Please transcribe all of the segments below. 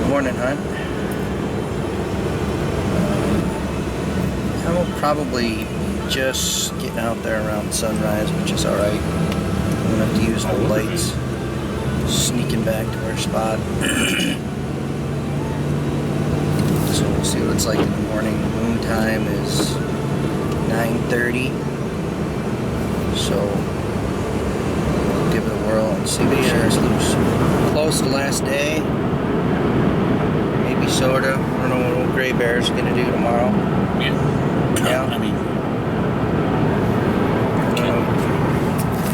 Morning hunt. I will probably just getting out there around sunrise, which is alright. I'm gonna have to use the lights. Sneaking back to our spot. So we'll see what it's like in the morning. Moon time is 9:30. So we'll give it a whirl and see what shares loose. Close to last day. Maybe sorta. I don't know what old Gray Bear's gonna do tomorrow. Yeah. I mean,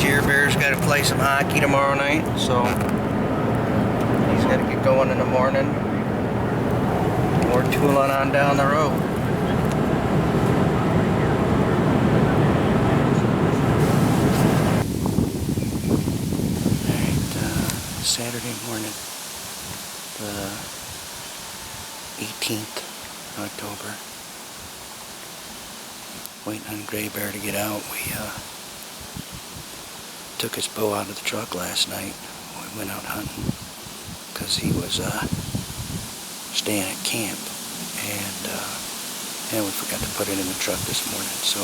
Deer Bear's got to play some hockey tomorrow night, so he's got to get going in the morning. More tooling on down the road. Alright, Saturday morning, the 18th of October. Waiting on Gray Bear to get out. We took his bow out of the truck last night. We went out hunting because he was staying at camp, and we forgot to put it in the truck this morning. So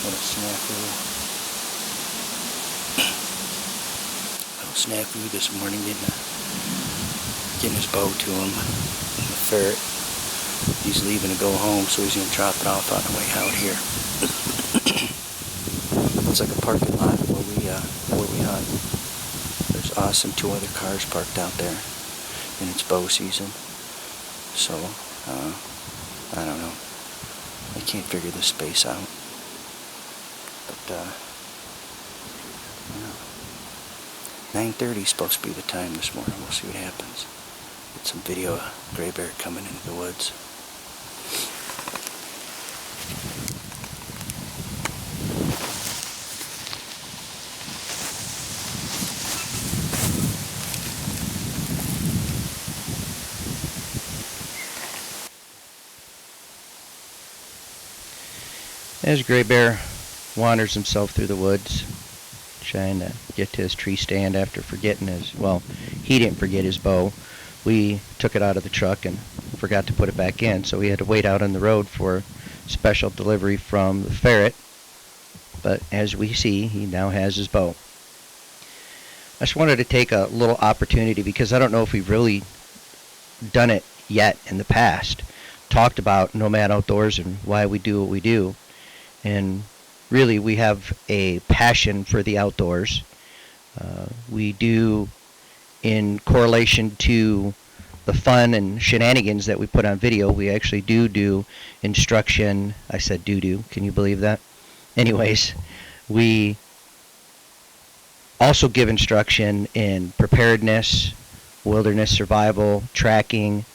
what a snafu! Little snafu this morning, getting his bow to him. And the ferret. He's leaving to go home, so he's going to drop it off on the way out here. It's like a parking lot where we hunt. There's awesome 2 other cars parked out there, and it's bow season. So I don't know. I can't figure this space out. But 9:30 is supposed to be the time this morning. We'll see what happens. Get some video of Gray Bear coming into the woods. As Gray Bear wanders himself through the woods, trying to get to his tree stand after forgetting his, well, he didn't forget his bow. We took it out of the truck and forgot to put it back in, so we had to wait out on the road for special delivery from the ferret. But as we see, he now has his bow. I just wanted to take a little opportunity, because I don't know if we've really done it yet in the past, talked about Nomad Outdoors and why we do what we do. And really, we have a passion for the outdoors. We do, in correlation to the fun and shenanigans that we put on video, we actually do instruction. I said do. Can you believe that? Anyways, we also give instruction in preparedness, wilderness survival, tracking,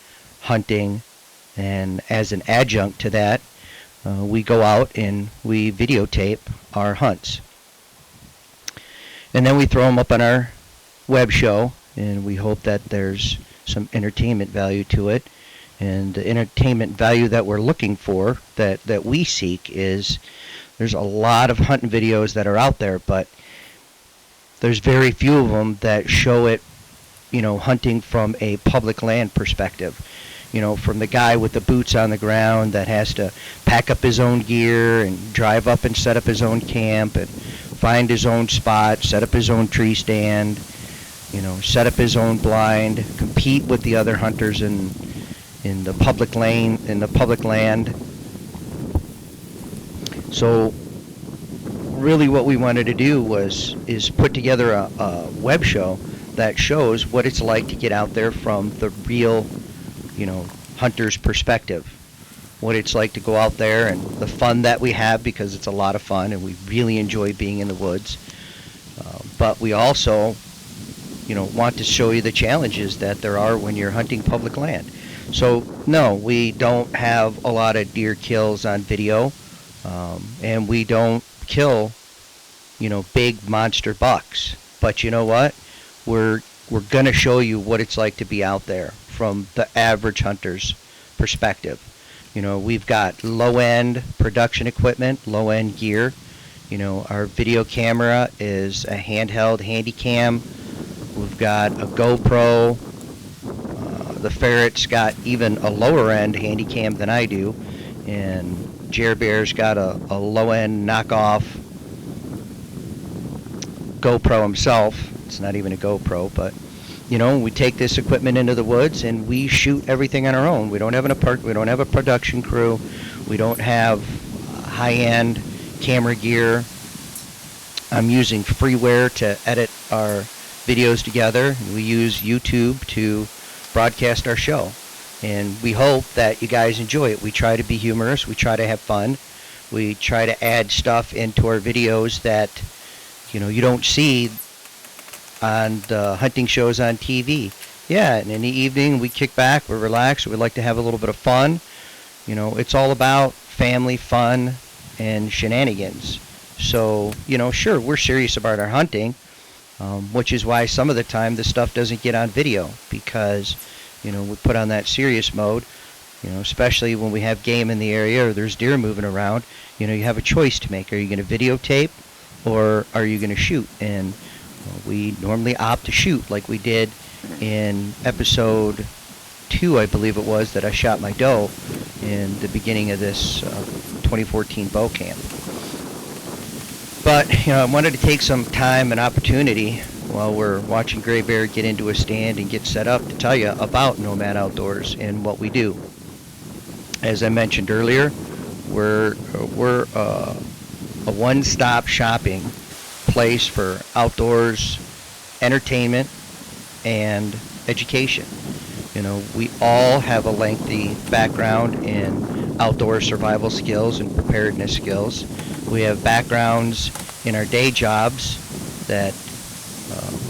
hunting, and as an adjunct to that, we go out and we videotape our hunts. And then we throw them up on our web show, and we hope that there's some entertainment value to it. And the entertainment value that we're looking for, that we seek, is there's a lot of hunting videos that are out there, but there's very few of them that show it, hunting from a public land perspective. From the guy with the boots on the ground that has to pack up his own gear and drive up and set up his own camp and find his own spot, set up his own tree stand, set up his own blind, compete with the other hunters in the public land. So really what we wanted to do is put together a web show that shows what it's like to get out there from the real hunter's perspective, what it's like to go out there and the fun that we have, because it's a lot of fun and we really enjoy being in the woods. But we also, want to show you the challenges that there are when you're hunting public land. So no, we don't have a lot of deer kills on video, and we don't kill, big monster bucks. But you know what? We're going to show you what it's like to be out there from the average hunter's perspective. We've got low-end production equipment, low-end gear. Our video camera is a handheld Handycam We've got a GoPro. The Ferret's got even a lower end handy cam than I do, and Jer Bear's got a low end knockoff GoPro himself. It's not even a GoPro, but we take this equipment into the woods and we shoot everything on our own. We don't have we don't have a production crew. We don't have high-end camera gear. I'm using freeware to edit our videos together. We use YouTube to broadcast our show, and we hope that you guys enjoy it. We try to be humorous. We try to have fun. We try to add stuff into our videos that you don't see on the hunting shows on TV. Yeah, and in the evening we kick back, we relax, we like to have a little bit of fun. It's all about family fun and shenanigans. So, sure, we're serious about our hunting, which is why some of the time this stuff doesn't get on video, because, we put on that serious mode, especially when we have game in the area or there's deer moving around. You have a choice to make. Are you going to videotape or are you going to shoot? And we normally opt to shoot, like we did in episode 2, I believe it was, that I shot my doe in the beginning of this 2014 bow camp. But I wanted to take some time and opportunity while we're watching Gray Bear get into a stand and get set up to tell you about Nomad Outdoors and what we do. As I mentioned earlier, we're a one-stop shopping place for outdoors, entertainment, and education. We all have a lengthy background in outdoor survival skills and preparedness skills. We have backgrounds in our day jobs that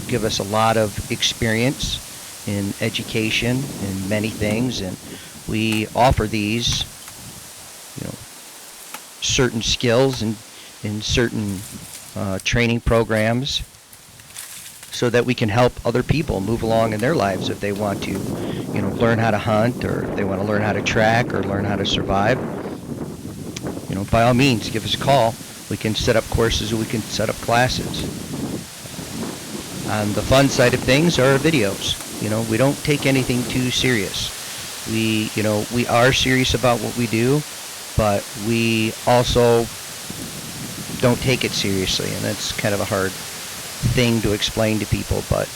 give us a lot of experience in education and many things, and we offer these certain skills and in certain training programs so that we can help other people move along in their lives if they want to learn how to hunt, or if they want to learn how to track or learn how to survive. By all means, give us a call. We can set up courses, or we can set up classes. On the fun side of things are our videos. We don't take anything too serious. We are serious about what we do, but we also don't take it seriously, and that's kind of a hard thing to explain to people. But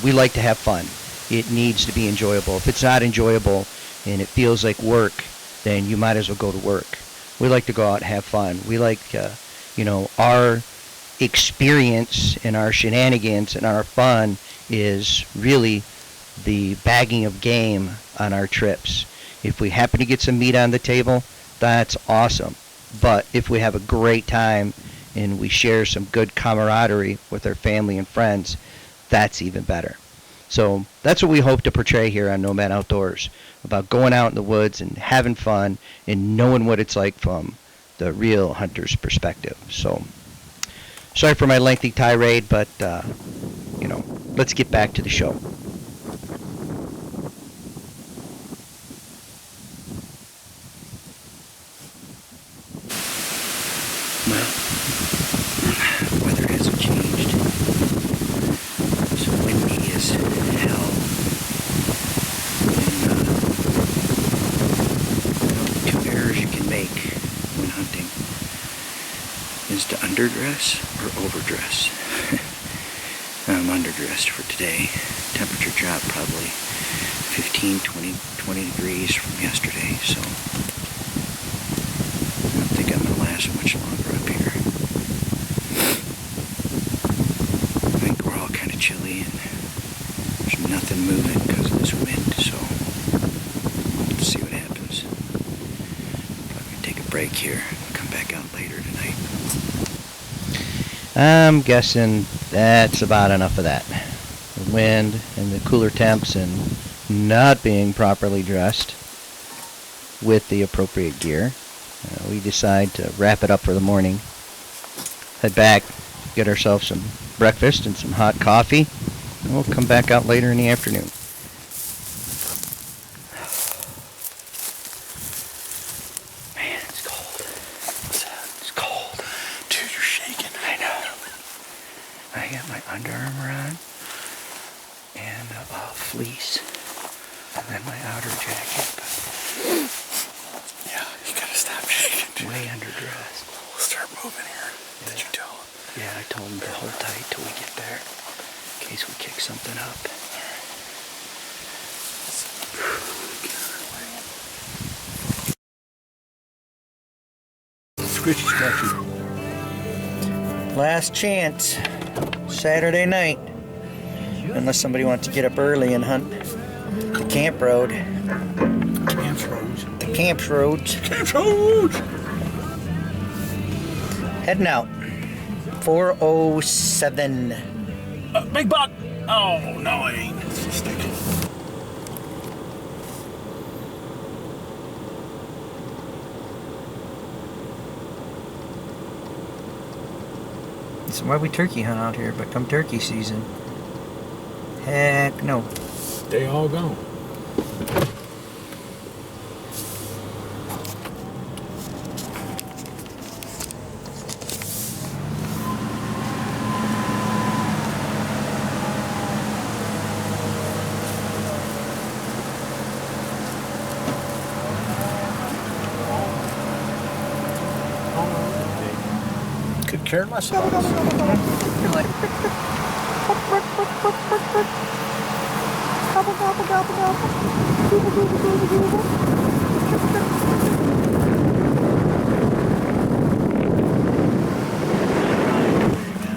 we like to have fun. It needs to be enjoyable. If it's not enjoyable and it feels like work, then you might as well go to work. We like to go out and have fun. We like our experience and our shenanigans and our fun is really the bagging of game on our trips. If we happen to get some meat on the table, that's awesome. But if we have a great time and we share some good camaraderie with our family and friends, that's even better. So that's what we hope to portray here on Nomad Outdoors, about going out in the woods and having fun and knowing what it's like from the real hunter's perspective. So sorry for my lengthy tirade, but let's get back to the show. Well, weather hasn't changed. It's windy as hell. And two errors you can make when hunting is to underdress or overdress. I'm underdressed for today. Temperature dropped probably 15, 20 degrees from yesterday, so I don't think I'm going to last much longer up here. I think we're all kind of chilly and there's nothing moving because of this wind, so let's see what happens. Probably take a break here and come back out later tonight. I'm guessing that's about enough of that. The wind and the cooler temps and not being properly dressed with the appropriate gear. We decide to wrap it up for the morning. Head back, get ourselves some breakfast and some hot coffee, and we'll come back out later in the afternoon. Man, it's cold. What's that? It's cold. Dude, you're shaking. I know. I got my Under Armour on. fleece. And then my outer jacket. Yeah, you gotta stop shaking. Way underdressed. We'll start moving here. Yeah. Did you tell him? Yeah, I told him to hold tight till we get there. In case we kick something up. Scritchy scratchy. Last chance. Saturday night. Unless somebody wants to get up early and hunt the camp road. Camp roads. The camp roads. Camp roads! Heading out. 4:07. Big buck! Oh, no, I ain't. It's a stick. That's why we turkey hunt out here, but come turkey season, heck no. They all gone. Could care less about us. You're like,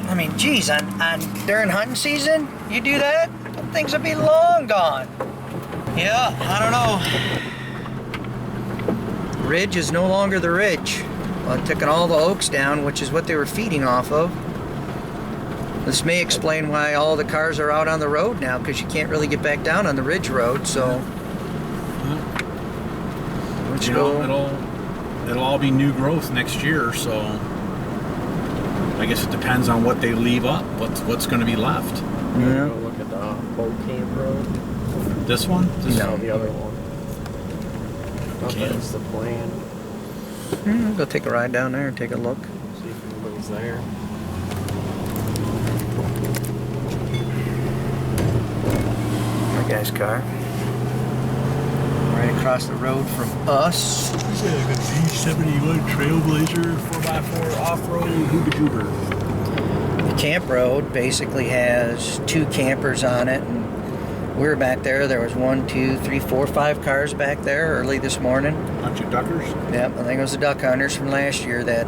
I mean, geez, on during hunting season, you do that, things would be long gone. Yeah, I don't know. Ridge is no longer the ridge. Well, I've taken all the oaks down, which is what they were feeding off of. This may explain why all the cars are out on the road now, because you can't really get back down on the ridge road, so... You know, it'll all be new growth next year, so... I guess it depends on what they leave up, what's going to be left. Yeah. Look at the boat camp road. This one? No, the other one. That's the plan. Go take a ride down there and take a look. See if anybody's there. My guy's car. Right across the road from us. It's like a D71 Trailblazer 4x4 off-road hooba-joober. The camp road basically has 2 campers on it. And we were back there. There was 1, 2, 3, 4, 5 cars back there early this morning. Bunch of duckers? Yep, I think it was the duck hunters from last year that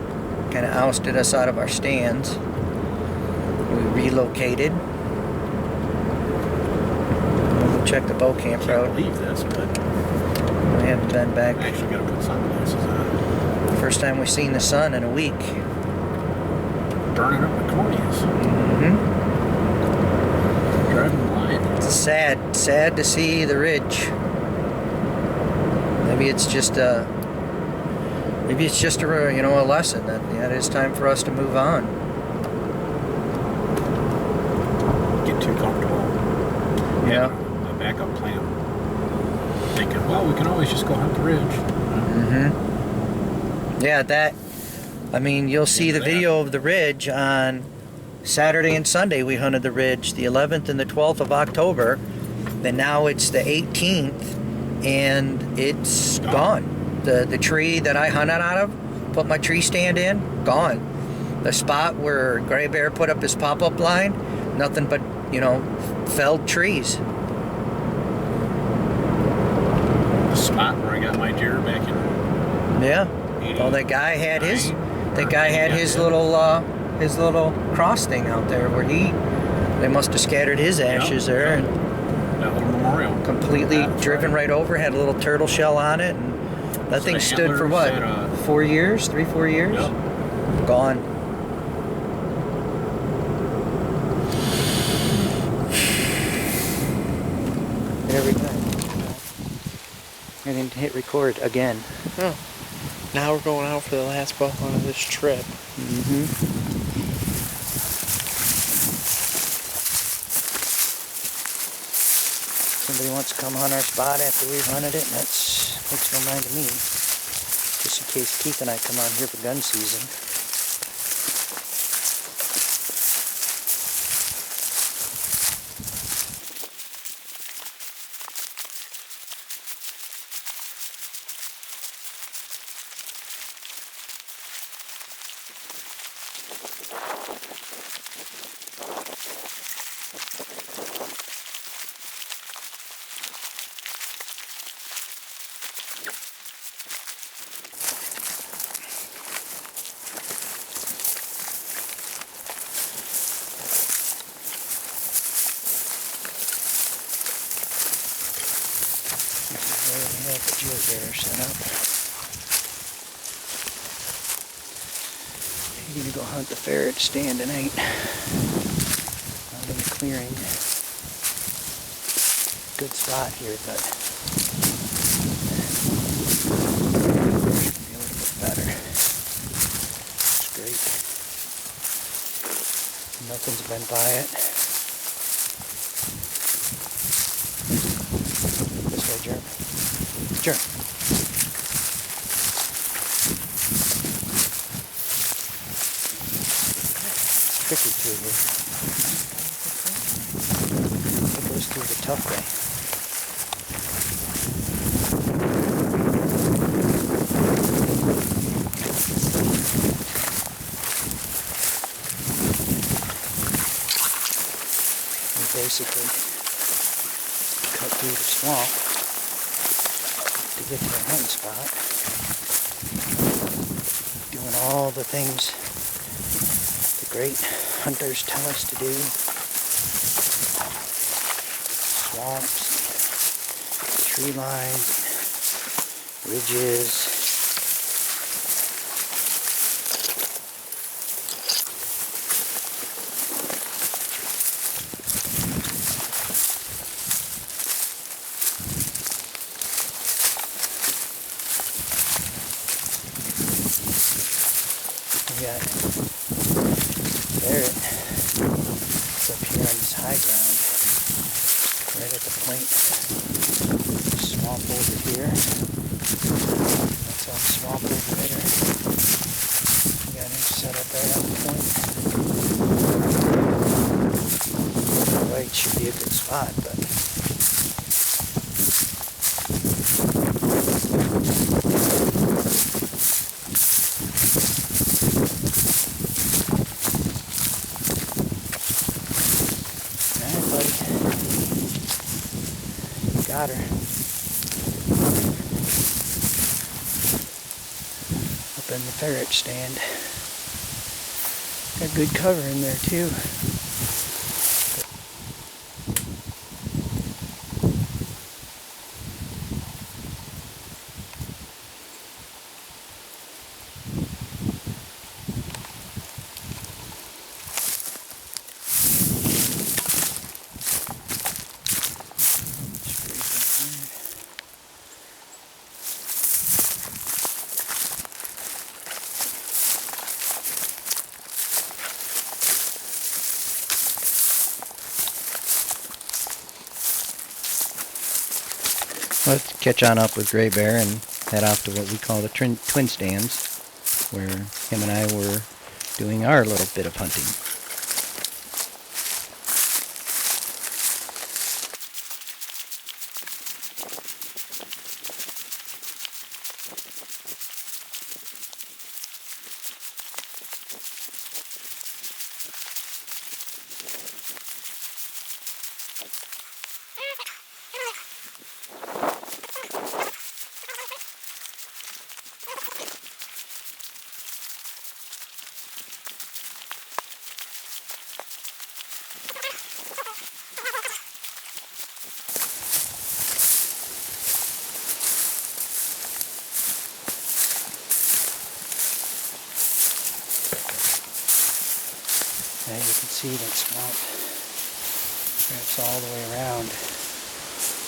kind of ousted us out of our stands. We relocated. We'll check the bow camp I road. can't believe this, but We haven't been back. I actually got to put sunglasses on. First time we've seen the sun in a week. Burning up the corneas. Mm-hmm. Driving blind. It's sad to see the ridge. Maybe it's just a, a lesson that it is time for us to move on. Get too comfortable. Yeah. A backup plan. Thinking, well, we can always just go hunt the ridge. Mm-hmm. Yeah, you'll see the video of the ridge on Saturday and Sunday. We hunted the ridge the 11th and the 12th of October. Then now it's the 18th, and it's gone. The tree that I hunted out of, put my tree stand in, gone. The spot where Gray Bear put up his pop-up line, nothing but, felled trees. The spot where I got my deer back in. Yeah. Well, that guy had his little cross thing out there where they must have scattered his ashes there and that little memorial. completely driven right over. Had a little turtle shell on it, and that thing stood for what? 4 years? 3-4 years? Yep. Gone. Every time. I didn't hit record again. Oh. Now we're going out for the last buck on this trip. Mm-hmm. Somebody wants to come hunt our spot after we've hunted it, and that's makes no mind to me. Just in case Keith and I come out here for gun season. where we have the deer bear set up. We're gonna go hunt the ferret stand tonight out in the clearing. Good spot here, but there's gonna be a little bit better. It's great. Nothing's been by it. This way, Jerm. Jerm. It's tricky through here. It goes through the tough way. Basically cut through the swamp to get to our hunting spot, doing all the things the great hunters tell us to do. Swamps, tree lines, ridges. We got ferret. It's up here on this high ground, right at the point. Swamp over here. That's all swamp over there. We got him set up right on the point. Right, should be a good spot, but got her. Up in the ferret stand. Got good cover in there too. Let's catch on up with Gray Bear and head off to what we call the twin stands, where him and I were doing our little bit of hunting. Now you can see that swamp wraps all the way around.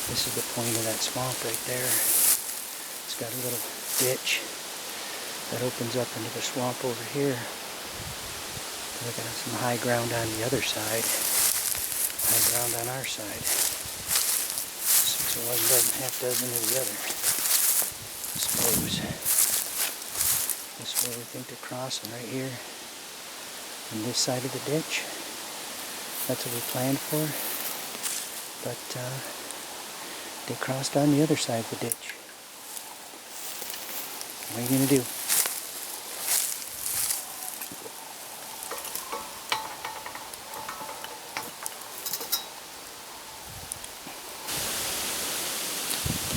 This is the point of that swamp right there. It's got a little ditch that opens up into the swamp over here. We got some high ground on the other side, high ground on our side. 6 of one dozen, half dozen of the other. I suppose. This is where we think they're crossing, right here. On this side of the ditch. That's what we planned for. But they crossed on the other side of the ditch. What are you going to do?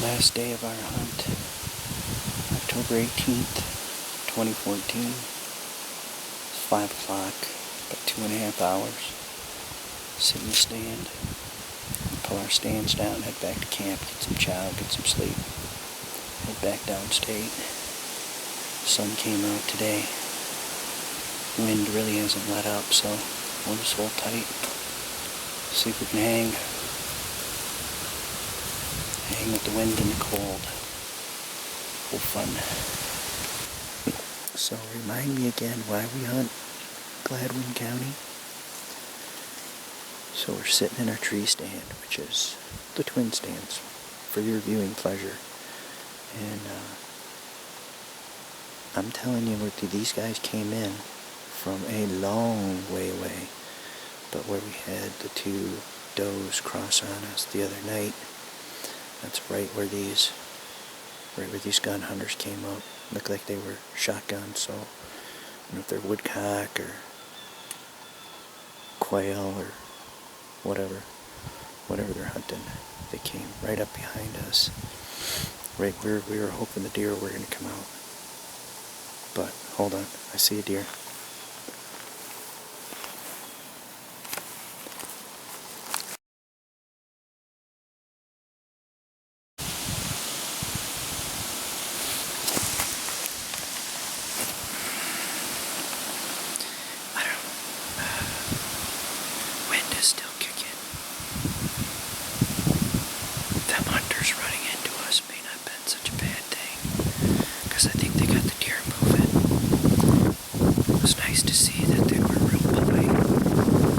Last day of our hunt. October 18th, 2014. 5 o'clock, about 2.5 hours. Sit in the stand, pull our stands down, head back to camp, get some chow, get some sleep, head back downstate. Sun came out today. Wind really hasn't let up, so we'll just hold tight. See if we can hang with the wind and the cold. Have fun. So remind me again why we hunt Gladwin County. So we're sitting in our tree stand, which is the twin stands, for your viewing pleasure. And I'm telling you, these guys came in from a long way away. But where we had the two does cross on us the other night, that's right where these gun hunters came up. Looked like they were shotguns, so I don't know if they're woodcock or quail or whatever they're hunting. They came right up behind us, right where we were hoping the deer were going to come out. But hold on, I see a deer. Wind is still kicking. Them hunters running into us may not have been such a bad thing, because I think they got the deer moving. It was nice to see that they were real polite,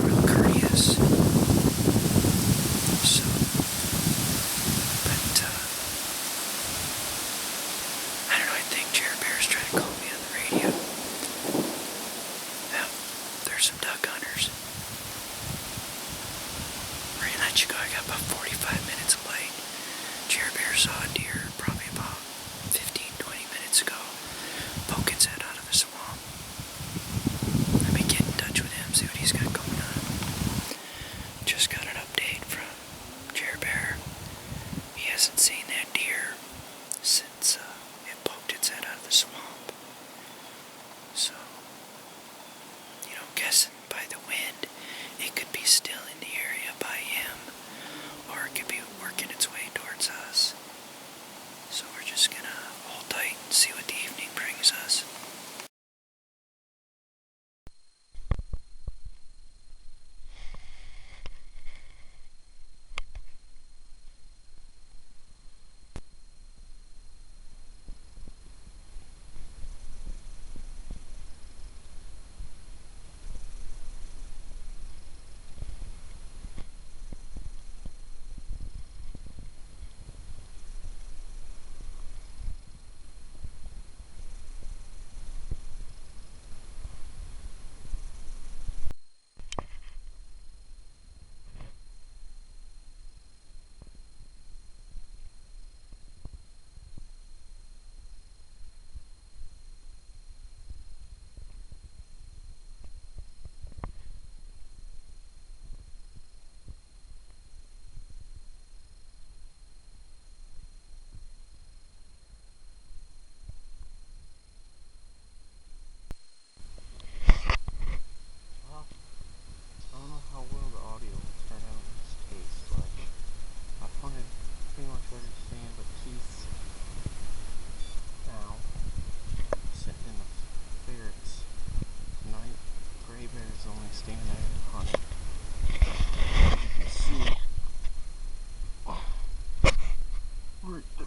real courteous. So, but, I don't know, I think Jerry Bear's trying to call me on the radio. Well, there's some duck hunters. Right, let you go. I got about 45 minutes of light. Jerry Bear saw a deer probably about 15-20 minutes ago. Poke its head out of the swamp. Let me get in touch with him, see what he's got going on. Just got an update from Jerry Bear. He hasn't seen that deer since it poked its head out of the swamp. So, guessing by the wind, it could be still in the area by him, or it could be working its way towards us. So we're just gonna hold tight and see what the evening brings us.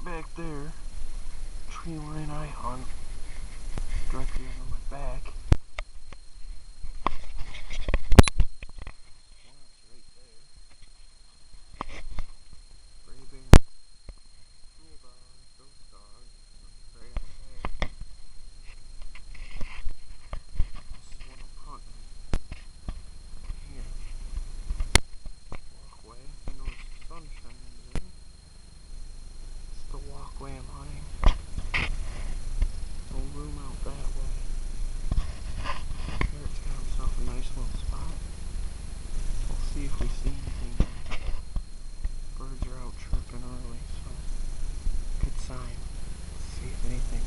Back there, tree line I hunt directly on my back. Swamps right there. Gray bear, cool dogs, those dogs, right out there. This is what I'm hunting. Here. Walkway. You notice the sun shining in. It's the walkway I'm hunting. No room out that way. Garrett's got himself a nice little spot. We'll see if we see anything. Birds are out chirping early, so good sign. Let's see if anything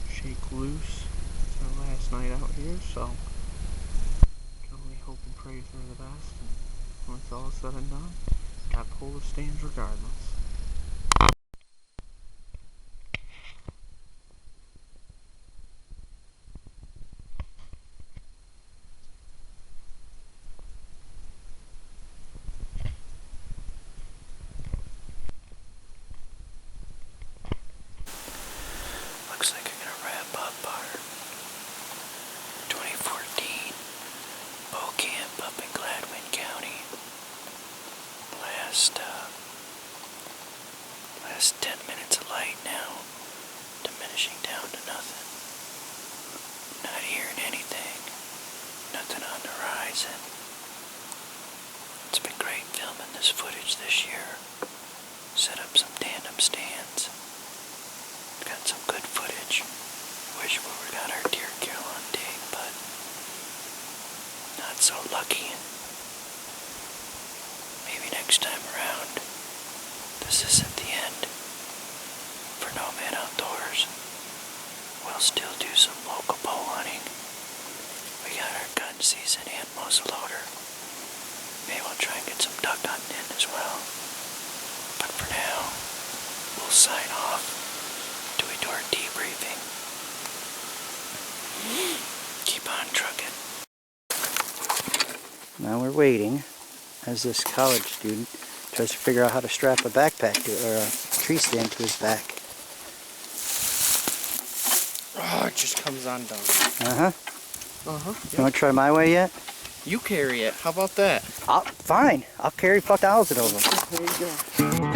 shake loose. It's our last night out here, so can only hope and pray for the best. And when it's all said and done, Got cooler stands regardless. Looks like I'm gonna wrap up our 2014 bow camp up in Gladwin County. Last 10 minutes of light now, diminishing down to nothing. Not hearing anything, nothing on the horizon. It's been great filming this footage this year. Set up some tandem stands. Got some good footage. Wish we would've got our deer kill on tape, but not so lucky. Maybe next time around. This isn't the end for Nomad Outdoors. We'll still do some local bow hunting. We got our gun season and muzzleloader. Maybe we'll try and get some duck hunting in as well. But for now, we'll sign off till we do our debriefing. Keep on trucking. Now we're waiting as this college student tries to figure out how to strap a backpack to, or a tree stand to his back. Oh, it just comes undone. Uh-huh. Uh-huh. You want to try my way yet? You carry it. How about that? Fine. I'll carry fuck thousands of them. There you go.